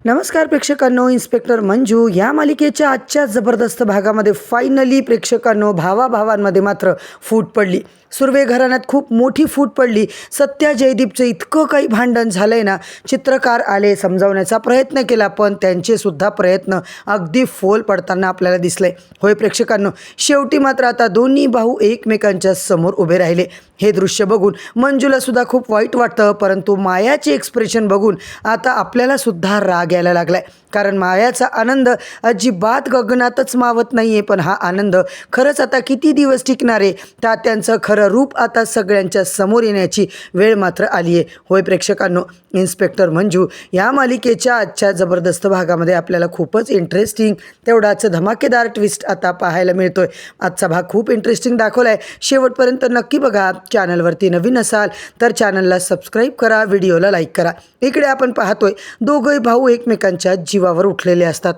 नमस्कार प्रेक्षकांनो, इन्स्पेक्टर मंजू या मालिकेच्या आजच्या जबरदस्त भागामध्ये फायनली प्रेक्षकांनो भावाभावांमध्ये मात्र फूट पडली. सुर्वे घराण्यात खूप मोठी फूट पडली. सत्या जयदीपचं इतकं काही भांडण झालंय ना, चित्रकार आले, समजावण्याचा प्रयत्न केला, पण त्यांचे सुद्धा प्रयत्न अगदी फोल पडताना आपल्याला दिसले. होय प्रेक्षकांनो, शेवटी मात्र आता दोन्ही भाऊ एकमेकांच्या समोर उभे राहिले. हे दृश्य बघून मंजूला सुद्धा खूप वाईट वाटतं, परंतु मायाचे एक्सप्रेशन बघून आता आपल्याला सुद्धा राग यायला लागलाय. कारण मायाचा आनंद अजिबात गगनातच मावत नाहीये. पण हा आनंद खरंच आता किती दिवस टिकणार आहे? तात्यांचं खरं रूप आता सगळ्यांच्या समोर येण्याची वेळ मात्र आली आहे. होय प्रेक्षकांनो, इन्स्पेक्टर मंजू या मालिकेच्या आजच्या जबरदस्त भागामध्ये आपल्याला खूपच इंटरेस्टिंग, तेवढाच धमाकेदार ट्विस्ट आता पाहायला मिळतोय. आजचा भाग खूप इंटरेस्टिंग दाखवला आहे. शेवटपर्यंत नक्की बघा. चॅनलवरती नवीन असाल तर चॅनलला सबस्क्राईब करा, व्हिडिओला लाईक करा. इकडे आपण पाहतोय दोघंही भाऊ एकमेकांच्या जीवावर उठलेले असतात.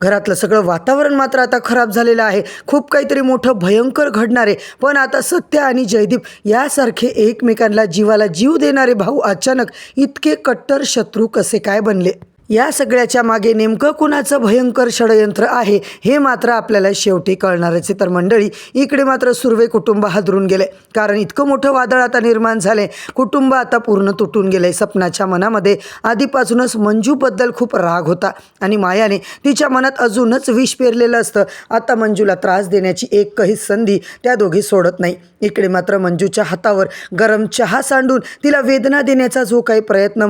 घरातलं सगळं वातावरण मात्र आता खराब झालेलं आहे. खूप काहीतरी मोठं भयंकर घडणार आहे. पण आता सत्या आणि जयदीप यासारखे एकमेकांना जीवाला जीव देणारे भाऊ अचानक इतके कट्टर शत्रू कसे काय बनले? या सगळ्याच्या मागे नेमकं कुणाचं भयंकर षडयंत्र आहे हे मात्र आपल्याला शेवटी कळणारच आहे. तर मंडळी, इकडे मात्र सुर्वे कुटुंब हादरून गेले. कारण इतकं मोठं वादळ आता निर्माण झाले. कुटुंब आता पूर्ण तुटून गेले. सपनाच्या मनामध्ये आधीपासूनच मंजूबद्दल खूप राग होता आणि मायाने तिच्या मनात अजूनच विष पेरलेलं असतं. आता मंजूला त्रास देण्याची एकही संधी त्या दोघी सोडत नाही. इकडे मात्र मंजूच्या हातावर गरम चहा सांडून तिला वेदना देण्याचा जो काही प्रयत्न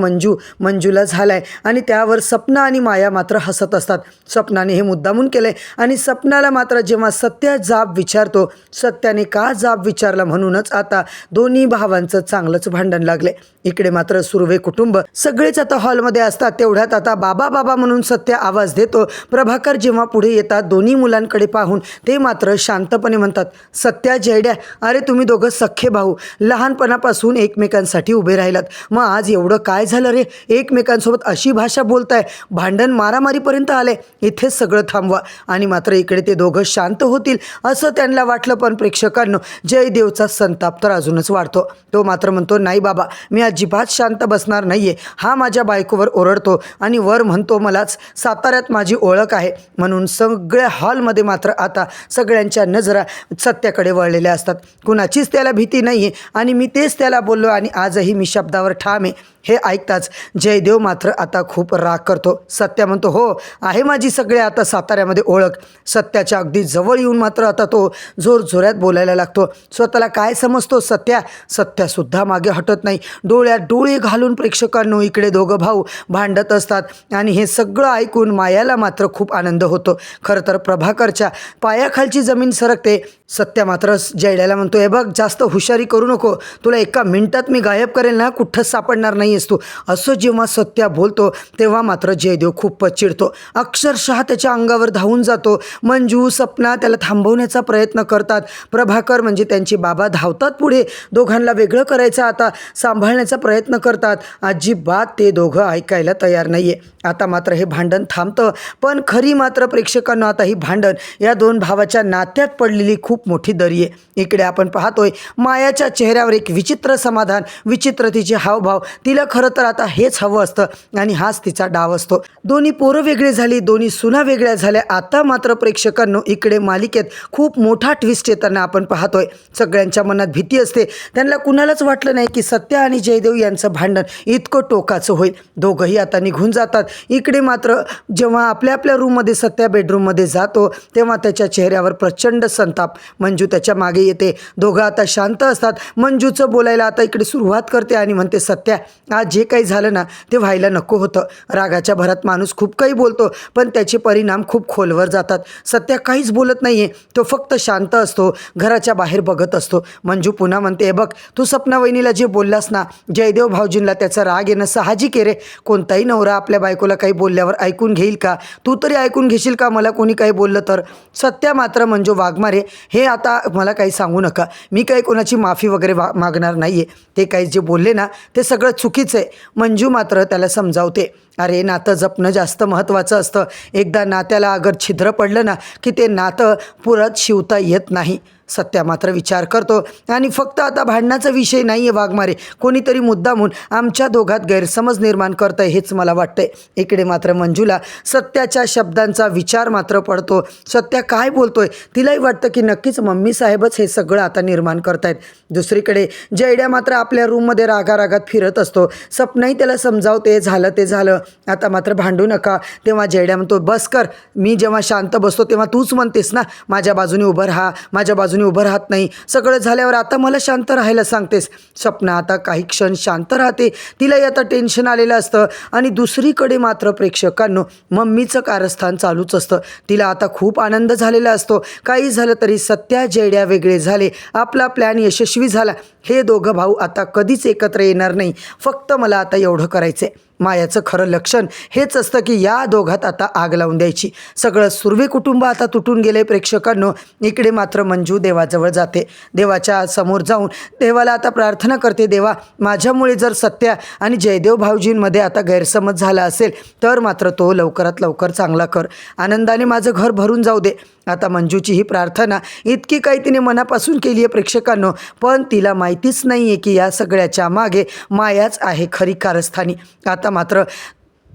मंजूला झालाय आणि त्यावर सपना आणि माया मात्र हसत असतात. सपनाने हे मुद्दामून केलंय आणि सपनाला मात्र जेव्हा सत्या जाब विचारतो, सत्याने का जाब विचारला म्हणूनच आता दोन्ही भावांचं चांगलंच भांडण लागले. इकडे मात्र सुर्वे कुटुंब सगळेच आता हॉलमध्ये असतात. तेवढ्यात आता बाबा बाबा म्हणून सत्या आवाज देतो. प्रभाकर जेव्हा पुढे येतात, दोन्ही मुलांकडे पाहून ते मात्र शांतपणे म्हणतात, सत्या, जयड्या, अरे तुम्ही दोघं सख्खे भाऊ, लहानपणापासून एकमेकांसाठी उभे राहिलात. मग आज एवढं काय झालं रे? एकमेकांसोबत अशी भाषा बोलताय, भांडण मारामारीपर्यंत आले. इथेच सगळं थांबवा. आणि मात्र इकडे ते दोघं शांत होतील असं त्यांना वाटलं. पण प्रेक्षकांनो, जयदेवचा संताप तर अजूनच वाढतो. तो मात्र म्हणतो, नाही बाबा, मी अजिबात शांत बसणार नाहीये. हा माझ्या बायकोवर ओरडतो आणि वर म्हणतो मलाच साताऱ्यात माझी ओळख आहे. म्हणून सगळ्या हॉलमध्ये मात्र आता सगळ्यांच्या नजरा सत्याकडे वळलेल्या असतात. कुणाचीच त्याला भीती नाही आहे आणि मी तेच त्याला बोललो आणि आजही मी शब्दावर ठाम आहे. हे ऐकताच जयदेव मात्र आता खूप राग करतो. सत्या म्हणतो, हो आहे माझी सगळ्या आता साताऱ्यामध्ये ओळख. सत्याच्या अगदी जवळ येऊन मात्र आता तो जोरजोरात बोलायला लागतो. स्वतःला काय समजतो सत्या? सत्यासुद्धा मागे हटत नाही. डोळ्यात डोळे घालून प्रेक्षकांनो इकडे दोघं भाऊ भांडत असतात आणि हे सगळं ऐकून मायाला मात्र खूप आनंद होतो. खरं तर प्रभाकरच्या पायाखालची जमीन सरकते. सत्या मात्र जयड्याला म्हणतो, हे बघ, जास्त हुशारी करू नको, तुला एका मिनिटात मी गायब करेल ना, कुठंच सापडणार नाहीयेस तू. असं जेव्हा सत्या बोलतो तेव्हा मात्र जयदेव खूपच चिडतो. अक्षरशः त्याच्या अंगावर धावून जातो. मंजू, सपना त्याला थांबवण्याचा प्रयत्न करतात. प्रभाकर म्हणजे त्यांचे बाबा धावतात पुढे. दोघांना वेगळं करायचं आता सांभाळण्याचा प्रयत्न करतात. अजिबात ते दोघं ऐकायला तयार नाहीये. आता मात्र हे भांडण थांबतं. पण खरी मात्र प्रेक्षकांना आता ही भांडण या दोन भावाच्या नात्यात पडलेली खूप मोठी दरी आहे. इकडे आपण पाहतोय मायाच्या चेहऱ्यावर एक विचित्र समाधान, विचित्र तिचे हावभाव. तिला खरं तर आता हेच हवं असतं आणि हाच तिचा डाव असतो. दोन्ही पोरं वेगळी झाली, दोन्ही सुना वेगळ्या झाल्या. आता मात्र प्रेक्षकांनो इकडे मालिकेत खूप मोठा ट्विस्ट येताना आपण पाहतोय. सगळ्यांच्या मनात भीती असते. त्यांना कुणालाच वाटलं नाही की सत्या आणि जयदेव यांचं भांडण इतकं टोकाचं होईल. दोघंही आता निघून जातात. इकडे मात्र जेव्हा आपल्या आपल्या रूममध्ये सत्या बेडरूममध्ये जातो तेव्हा त्याच्या चेहऱ्यावर प्रचंड संताप. मंजू त्याच्या मागे येते. दोघं आता शांत असतात. मंजूचं बोलायला आता इकडे सुरुवात करते आणि म्हणते, सत्या, आज जे काही झालं ना ते व्हायला नको होतं. रागाच्या भरात माणूस खूप काही बोलतो पण त्याचे परिणाम खूप खोलवर जातात. सत्या काहीच बोलत नाहीये. तो फक्त शांत असतो, घराच्या बाहेर बघत असतो. मंजू पुन्हा म्हणते, हे बघ, तू सपना वहिनीला जे बोललास ना, जयदेव भाऊजींना त्याचा राग येणं साहजिक आहे रे. कोणताही नवरा आपल्या बायकोला काही बोलल्यावर ऐकून घेईल का? तू तरी ऐकून घेशील का मला कोणी काही बोललं तर? सत्या मात्र, मंजू वाघमारे, हे आता मला काही सांगू नका. मी काही कोणाची माफी वगैरे मागणार नाहीये. ते काही जे बोलले ना ते सगळं चुकीचं आहे. मंजू मात्र त्याला समजावते अरे नातं जपणं जास्त महत्त्वाचं असतं. एकदा नात्याला अगर छिद्र पडलं ना की ते नातं परत शिवता येत नाही. सत्या मात्र विचार करतो आणि फक्त आता भांडणाचा विषय नाही आहे वाघमारे, कोणीतरी मुद्दामून आमच्या दोघात गैरसमज निर्माण करतं आहे हेच मला वाटतंय. इकडे मात्र मंजूला सत्याच्या शब्दांचा विचार मात्र पडतो. सत्या काय बोलतोय तिलाही वाटतं की नक्कीच मम्मी साहेबच हे सगळं आता निर्माण करतायत. दुसरीकडे जयड्या मात्र आपल्या रूममध्ये रागारागात फिरत असतो. सपनाही त्याला समजावते झालं ते झालं, आता मात्र भांडू नका. तेव्हा जयड्या म्हणतो बस कर, मी जेव्हा शांत बसतो तेव्हा तूच म्हणतेस ना माझ्या बाजूने उभं राहा, माझ्या बाजूने उभं राहत नाही. सगळं झाल्यावर आता मला शांत राहायला सांगतेस. सपना आता काही क्षण शांत राहते. तिलाही आता टेन्शन आलेलं असतं आणि दुसरीकडे मात्र प्रेक्षकांनो मम्मीचं कारस्थान चालूच असतं. तिला आता खूप आनंद झालेला असतो. काही झालं तरी सत्या जयड्या वेगळे झाले, आपला प्लॅन यशस्वी झाला. हे दोघं भाऊ आता कधीच एकत्र येणार नाही. फक्त मला आता एवढं करायचं आहे. मायाचं खरं लक्षण हेच असतं की या दोघात आता आग लावून द्यायची. सगळं सुर्वे कुटुंब आता तुटून गेले प्रेक्षकांनो. इकडे मात्र मंजू देवाजवळ जाते. देवाच्या समोर जाऊन देवाला आता प्रार्थना करते, देवा माझ्यामुळे जर सत्या आणि जयदेव भाऊजींमध्ये आता गैरसमज झाला असेल तर मात्र तो लवकरात लवकर चांगला कर, आनंदाने माझं घर भरून जाऊ दे. आता मंजूची ही प्रार्थना इतकी काही तिने मनापासून केली आहे प्रेक्षकांनो, पण तिला माहितीच नाही आहे की या सगळ्याच्या मागे मायाच आहे खरी कारस्थानी. आता मात्र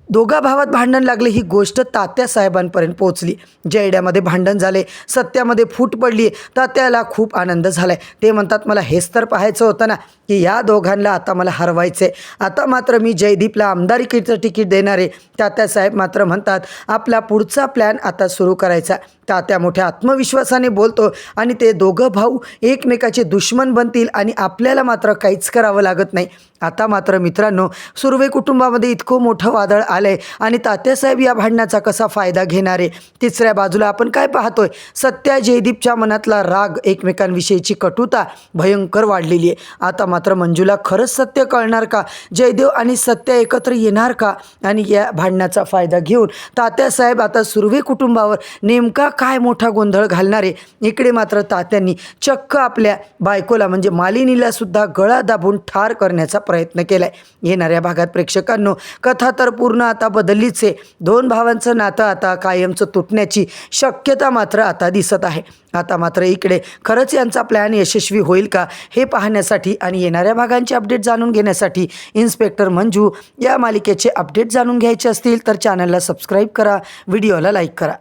दोघा भावात भांडण लागले ही गोष्ट तात्यासाहेबांपर्यंत पोहोचली. जयड्यामध्ये भांडण झाले, सत्यामध्ये फूट पडली. तात्याला खूप आनंद झाला आहे. ते म्हणतात मला हेच तर पाहायचं होतं ना की या दोघांना आता मला हरवायचं आहे. आता मात्र मी जयदीपला आमदारकीचं तिकीट देणार आहे. तात्यासाहेब मात्र म्हणतात आपला पुढचा प्लॅन आता सुरू करायचा. तात्या मोठ्या आत्मविश्वासाने बोलतो आणि ते दोघं भाऊ एकमेकाचे दुश्मन बनतील आणि आपल्याला मात्र काहीच करावं लागत नाही. आता मात्र मित्रांनो सुर्वे कुटुंबामध्ये इतकं मोठं वादळ आलं आहे आणि तात्यासाहेब या भांडणाचा कसा फायदा घेणार आहे. तिसऱ्या बाजूला आपण काय पाहतोय, सत्या जयदीपच्या मनातला राग, एकमेकांविषयीची कटुता भयंकर वाढलेली आहे. आता मात्र मंजूला खरंच सत्य कळणार का, जयदेव आणि सत्या एकत्र येणार का आणि या भांडणाचा फायदा घेऊन तात्यासाहेब आता सुर्वे कुटुंबावर नेमका काय मोठा गोंधळ घालणार आहे. इकडे मात्र तात्यांनी चक्क आपल्या बायकोला म्हणजे मालिनीला सुद्धा गळा दाबून ठार करण्याचा प्रयत्न केलाय. येणाऱ्या भागात प्रेक्षकांनो कथा तर पूर्ण आता बदललीच आहे. दोन भावांचं नातं आता कायमचं तुटण्याची शक्यता मात्र आता दिसत आहे. आता मात्र इकडे खरंच यांचा प्लॅन यशस्वी होईल का हे पाहण्यासाठी आणि येणाऱ्या भागांचे अपडेट जाणून घेण्यासाठी इन्स्पेक्टर मंजू या मालिकेचे अपडेट जाणून घ्यायचे असतील तर चॅनलला सबस्क्राईब करा, व्हिडिओला लाईक करा.